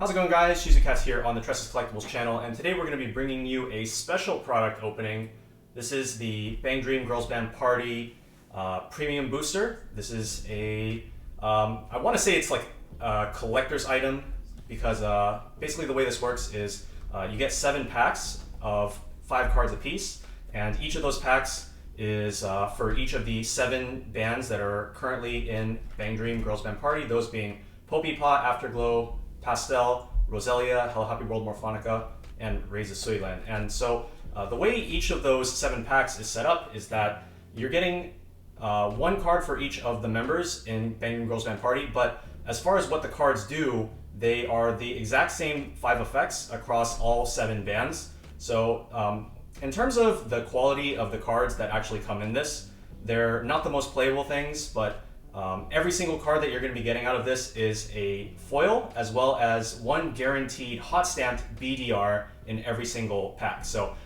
How's it going, guys? Shizucats here on the Tressa's Collectibles channel, and today we're going to be bringing you a special product opening. This is the Bang Dream Girls Band Party Premium Booster. This is a, I want to say it's like a collector's item because basically the way this works is you get 7 packs of 5 cards apiece, and each of those packs is for each of the 7 bands that are currently in Bang Dream Girls Band Party, those being Poppin'Party, Afterglow, Pastel, Roselia, Hello Happy World Morfonica, and A SUILEN. And so the way each of those 7 packs is set up is that you're getting 1 card for each of the members in Bang Dream Girls Band Party, but as far as what the cards do, they are the exact same 5 effects across all 7 bands. So in terms of the quality of the cards that actually come in this, they're not the most playable things, but every single card that you're going to be getting out of this is a foil, as well as 1 guaranteed hot stamped BDR in every single pack. So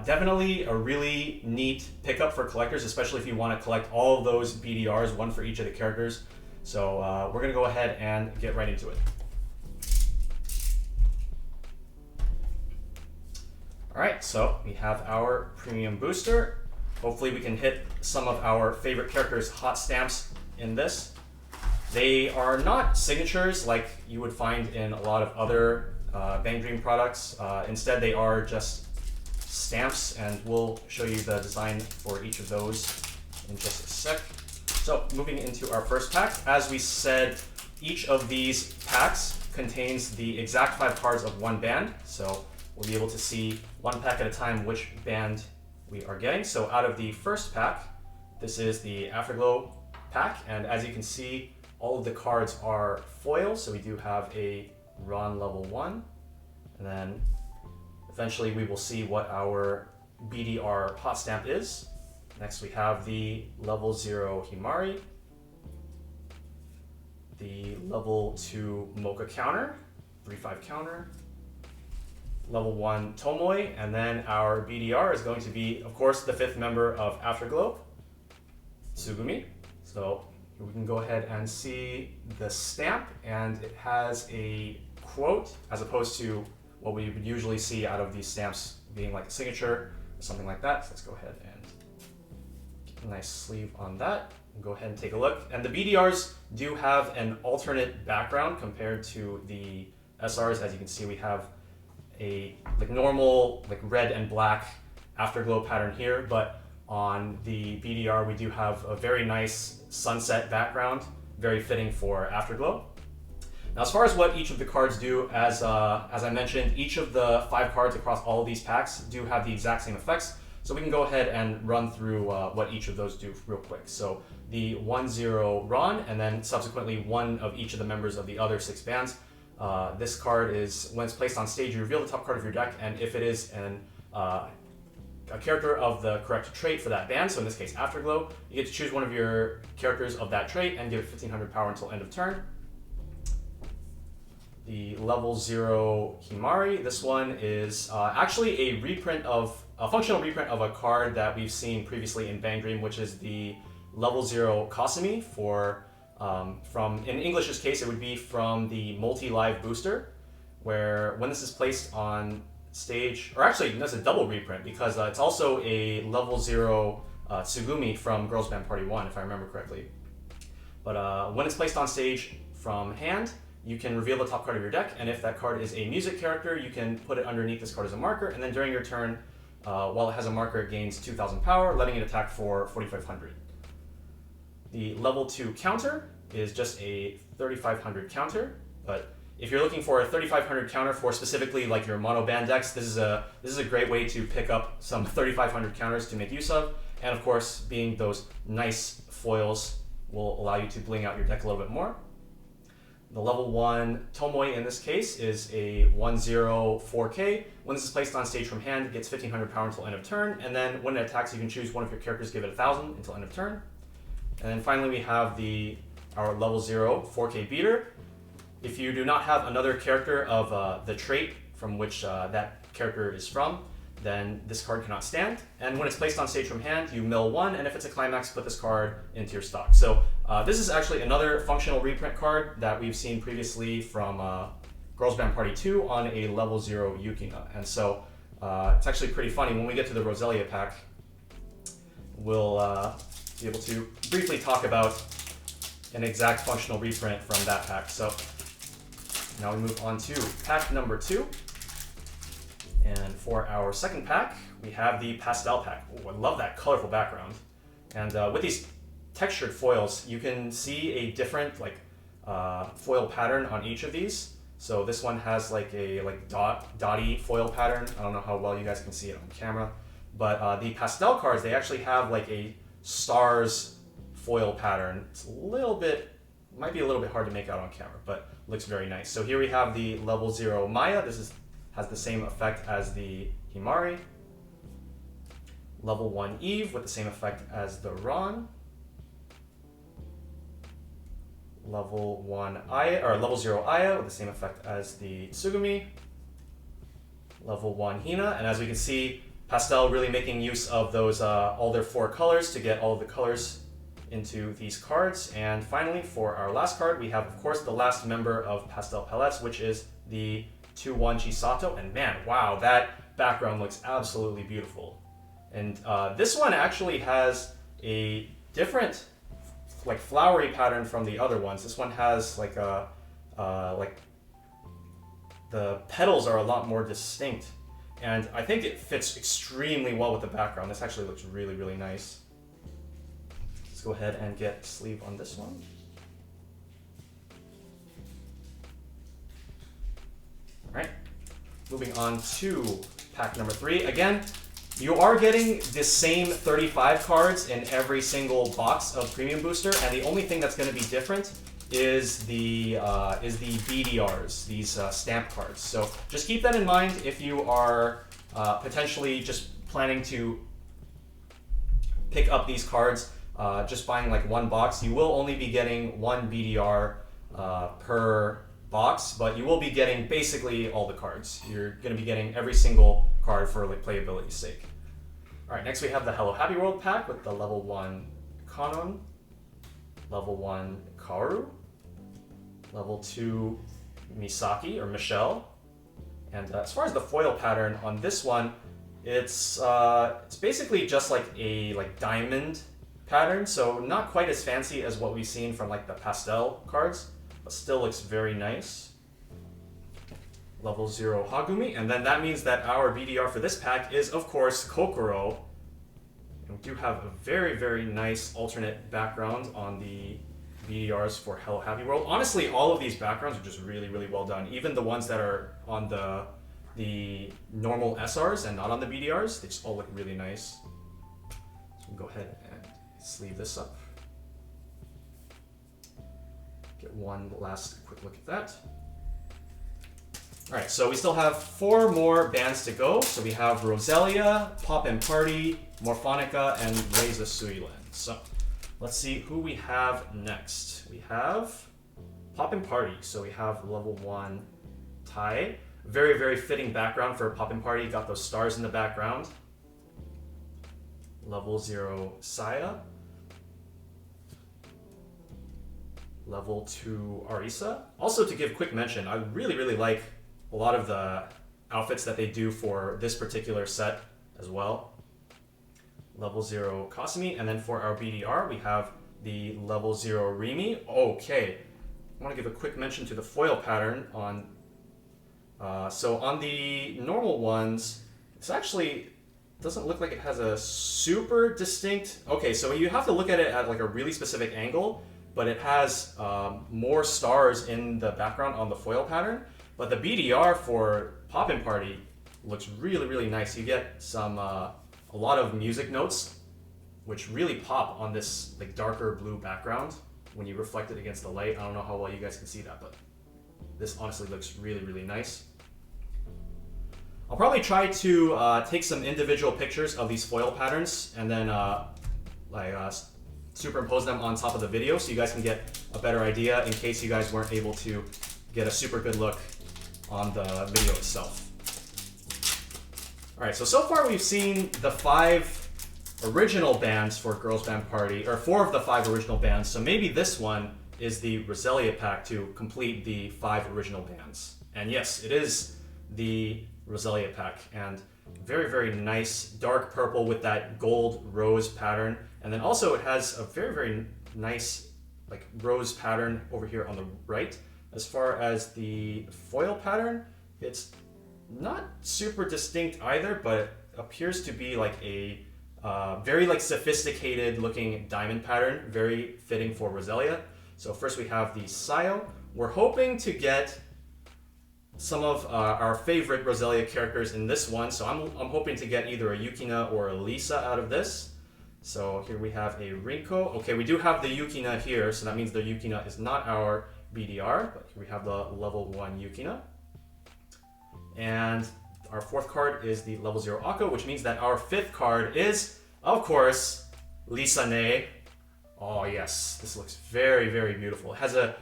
definitely a really neat pickup for collectors, especially if you want to collect all of those BDRs, 1 for each of the characters. So we're going to go ahead and get right into it. Alright, so we have our premium booster. Hopefully we can hit some of our favorite characters' hot stamps in this. They are not signatures like you would find in a lot of other Bang Dream products. Instead, they are just stamps, and we'll show you the design for each of those in just a sec. So moving into our first pack, as we said, each of these packs contains the exact 5 cards of 1 band. So we'll be able to see 1 pack at a time which band we are getting. So out of the first pack, this is the Afterglow pack, and as you can see, all of the cards are foils. So we do have a Ron level 1, and then eventually we will see what our BDR hot stamp is. Next we have the level 0 Himari, the level 2 Mocha counter, 3/5 counter, level 1 Tomoe, and then our BDR is going to be, of course, the 5th member of Afterglow, Tsugumi. So we can go ahead and see the stamp, and it has a quote as opposed to what we would usually see out of these stamps being like a signature or something like that. So let's go ahead and get a nice sleeve on that and go ahead and take a look. And the BDRs do have an alternate background compared to the SRs. As you can see, we have a normal red and black Afterglow pattern here, but on the BDR we do have a very nice sunset background, very fitting for Afterglow. Now, as far as what each of the cards do, as I mentioned, each of the 5 cards across all of these packs do have the exact same effects. So we can go ahead and run through what each of those do real quick. So the 1/0 Ron, and then subsequently 1 of each of the members of the other 6 bands. This card is, when it's placed on stage, you reveal the top card of your deck, and if it is a character of the correct trait for that band, so in this case Afterglow, you get to choose one of your characters of that trait and give it 1500 power until end of turn. The level 0 Himari, this one is actually a functional reprint of a card that we've seen previously in Bang Dream, which is the level 0 Kasumi for in English's case, it would be from the multi-live booster, where when this is placed on stage, or actually that's a double reprint because it's also a level 0 Tsugumi from Girls Band Party 1, if I remember correctly. But when it's placed on stage from hand, you can reveal the top card of your deck, and if that card is a music character, you can put it underneath this card as a marker, and then during your turn, while it has a marker, it gains 2000 power, letting it attack for 4500. The level 2 counter is just a 3500 counter, but if you're looking for a 3500 counter for specifically like your mono band decks, this is a great way to pick up some 3500 counters to make use of, and of course, being those nice foils will allow you to bling out your deck a little bit more. The level 1 Tomoe in this case is a 1/0 4K. When this is placed on stage from hand, it gets 1500 power until end of turn, and then when it attacks, you can choose one of your characters, give it 1000 until end of turn. And then finally we have our level 0 4K beater. If you do not have another character of the trait from which that character is from, then this card cannot stand. And when it's placed on stage from hand, you mill 1, and if it's a climax, put this card into your stock. So this is actually another functional reprint card that we've seen previously from Girls Band Party 2 on a level 0 Yukina. And so it's actually pretty funny. When we get to the Roselia pack, we'll be able to briefly talk about an exact functional reprint from that pack. So now we move on to pack number 2. And for our second pack, we have the Pastel pack. Ooh, I love that colorful background. And with these textured foils, you can see a different foil pattern on each of these. So this one has like a dotty foil pattern. I don't know how well you guys can see it on camera, but the Pastel cards, they actually have like a stars foil pattern. It's might be a little bit hard to make out on camera, but looks very nice. So here we have the level 0 Maya. This has the same effect as the Himari. Level 1 Eve with the same effect as the Ron. Level 1 Aya, or level 0 Aya with the same effect as the Tsugumi. Level 1 Hina, and as we can see, Pastel really making use of those all their 4 colors to get all of the colors into these cards. And finally, for our last card, we have, of course, the last member of Pastel Palettes, which is the 2-1 Chisato. And man, wow, that background looks absolutely beautiful. And this one actually has a different flowery pattern from the other ones. This one has the petals are a lot more distinct, and I think it fits extremely well with the background. This actually looks really, really nice. Let's go ahead and get sleeve on this one. All right, moving on to pack number 3. Again, you are getting the same 35 cards in every single box of Premium Booster, and the only thing that's going to be different is the BDRs, these stamp cards. So just keep that in mind if you are potentially just planning to pick up these cards, just buying like one box. You will only be getting one BDR per box, but you will be getting basically all the cards. You're going to be getting every single card for playability's sake. All right, next we have the Hello Happy World pack with the level 1 Kanon, level 1 Kaoru, level 2 Misaki or Michelle. And as far as the foil pattern on this one, it's basically just like a diamond pattern, so not quite as fancy as what we've seen from the Pastel cards, but still looks very nice. Level 0 Hagumi, and then that means that our BDR for this pack is, of course, Kokoro. And we do have a very, very nice alternate background on the BDRs for Hello Happy World. Honestly, all of these backgrounds are just really, really well done. Even the ones that are on the normal SRs and not on the BDRs, they just all look really nice. So we'll go ahead and sleeve this up. Get one last quick look at that. All right, so we still have 4 more bands to go. So we have Roselia, Poppin'Party, Morfonica, and A SUILEN. So let's see who we have next. We have Poppin'Party. So we have level 1 Tai. Very, very fitting background for Poppin'Party. Got those stars in the background. Level 0 Saya. Level 2 Arisa. Also, to give quick mention, I really, really like a lot of the outfits that they do for this particular set as well. Level 0 Kasumi, and then for our BDR, we have the level 0 Rimi. Okay, I want to give a quick mention to the foil pattern on. So on the normal ones, it's actually doesn't look like it has a super distinct. Okay, so you have to look at it at a really specific angle, but it has more stars in the background on the foil pattern. But the BDR for Poppin'Party looks really, really nice. You get some a lot of music notes, which really pop on this darker blue background when you reflect it against the light. I don't know how well you guys can see that, but this honestly looks really, really nice. I'll probably try to take some individual pictures of these foil patterns and then superimpose them on top of the video so you guys can get a better idea in case you guys weren't able to get a super good look on the video itself. All right, so far we've seen the 5 original bands for Girls Band Party, or 4 of the 5 original bands, so maybe this one is the Roselia pack to complete the 5 original bands. And yes, it is the Roselia pack, and very, very nice dark purple with that gold rose pattern. And then also it has a very, very nice like rose pattern over here on the right. As far as the foil pattern, it's not super distinct either, but it appears to be like a very like sophisticated looking diamond pattern, very fitting for Roselia. So first we have the Sayo. We're hoping to get some of our favorite Roselia characters in this one. So I'm hoping to get either a Yukina or a Lisa out of this. So here we have a Rinko. Okay, we do have the Yukina here, so that means the Yukina is not our BDR, but here we have the level 1 Yukina. And our fourth card is the level 0 Akko, which means that our fifth card is, of course, Lisa Ne. Oh yes, this looks very, very beautiful. It has a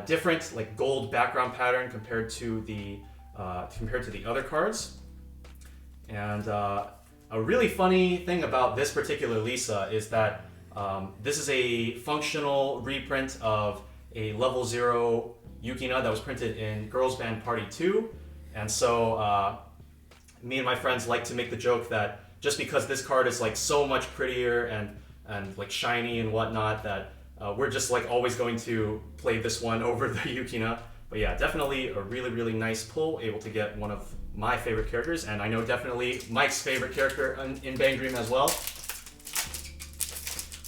different like gold background pattern compared to the other cards. And a really funny thing about this particular Lisa is that this is a functional reprint of a level 0 Yukina that was printed in Girls Band Party 2. And so me and my friends like to make the joke that just because this card is like so much prettier and like shiny and whatnot, that we're just like always going to play this one over the Yukina. But yeah, definitely a really, really nice pull, able to get one of my favorite characters, and I know definitely Mike's favorite character in Bang Dream as well.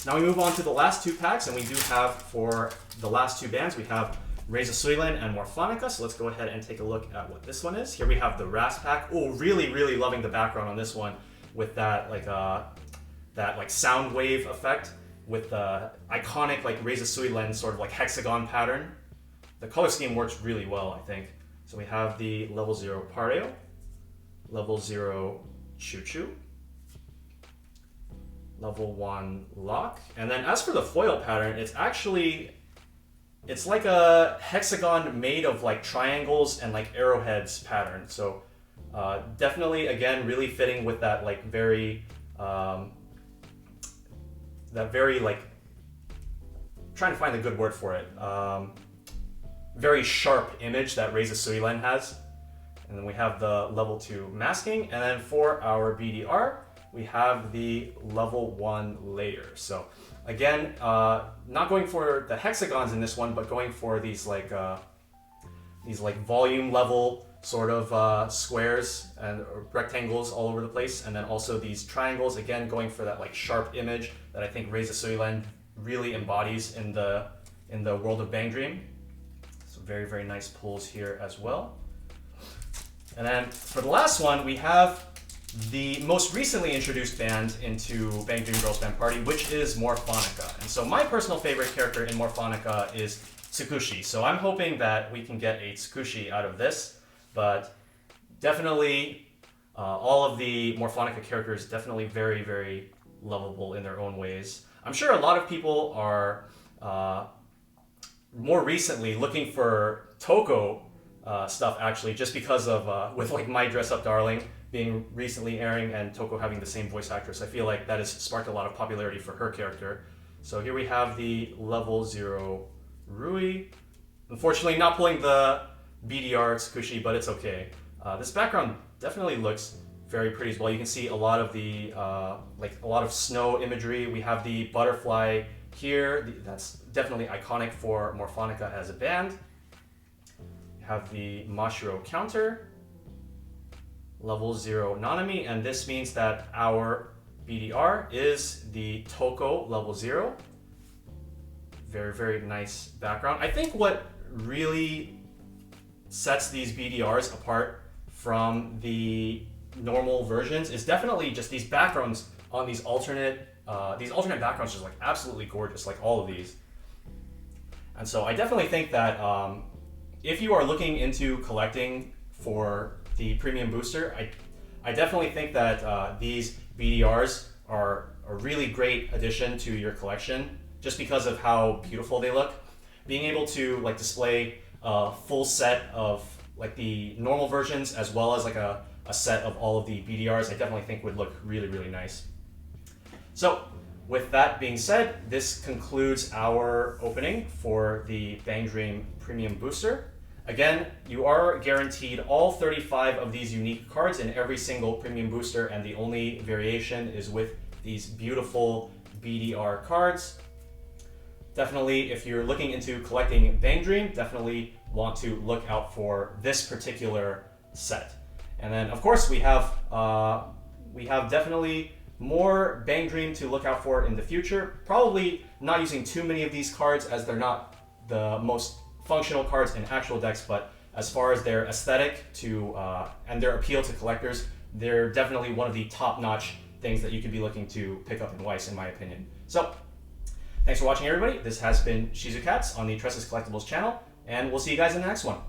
Now we move on to the last two packs, and we do have, for the last two bands, we have A SUILEN and Morfonica. So let's go ahead and take a look at what this one is. Here we have the Rasp pack. Oh, really, really loving the background on this one with that like sound wave effect with the iconic like A SUILEN sort of like hexagon pattern. The color scheme works really well, I think. So we have the level 0 Pareo, level 0 Choo Choo, level 1 Lock. And then as for the foil pattern, it's like a hexagon made of like triangles and like arrowheads pattern. So definitely, again, really fitting with that like very like, trying to find a good word for it. Very sharp image that A SUILEN has. And then we have the level 2 Masking. And then for our BDR, we have the level 1 Layer. So again, not going for the hexagons in this one, but going for these like volume level sort of squares and rectangles all over the place. And then also these triangles, again, going for that like sharp image that I think A SUILEN really embodies in the world of Bang Dream. Very, very nice pulls here as well. And then for the last one, we have the most recently introduced band into Bang Dream Girls Band Party, which is Morfonica. And so my personal favorite character in Morfonica is Tsukushi. So I'm hoping that we can get a Tsukushi out of this, but definitely all of the Morfonica characters definitely very, very lovable in their own ways. I'm sure a lot of people are more recently looking for Toko stuff, actually, just because of with like My Dress Up Darling being recently airing and Toko having the same voice actress. I feel like that has sparked a lot of popularity for her character. So here we have the level 0 Rui. Unfortunately, not pulling the BDR Tsukushi, but it's okay. This background definitely looks very pretty as well. You can see a lot of the like a lot of snow imagery. We have the butterfly here. That's definitely iconic for Morfonica as a band. You have the Mashiro counter, level 0 Nanami, and this means that our BDR is the Toko level 0. Very, very nice background. I think what really sets these BDRs apart from the normal versions is definitely just these backgrounds on these alternate backgrounds, just like absolutely gorgeous, like all of these. And so I definitely think that if you are looking into collecting for the premium booster, I definitely think that these BDRs are a really great addition to your collection, just because of how beautiful they look. Being able to like display a full set of like the normal versions as well as like a set of all of the BDRs, I definitely think would look really, really nice. So with that being said, this concludes our opening for the Bang Dream Premium Booster. Again, you are guaranteed all 35 of these unique cards in every single premium booster, and the only variation is with these beautiful BDR cards. Definitely, if you're looking into collecting Bang Dream, definitely want to look out for this particular set. And then, of course, we have definitely more Bang Dream to look out for in the future. Probably not using too many of these cards, as they're not the most functional cards in actual decks, but as far as their aesthetic and their appeal to collectors, they're definitely one of the top-notch things that you could be looking to pick up in Weiss, in my opinion. So, thanks for watching, everybody. This has been Shizukats on the Tressa's Collectibles channel, and we'll see you guys in the next one.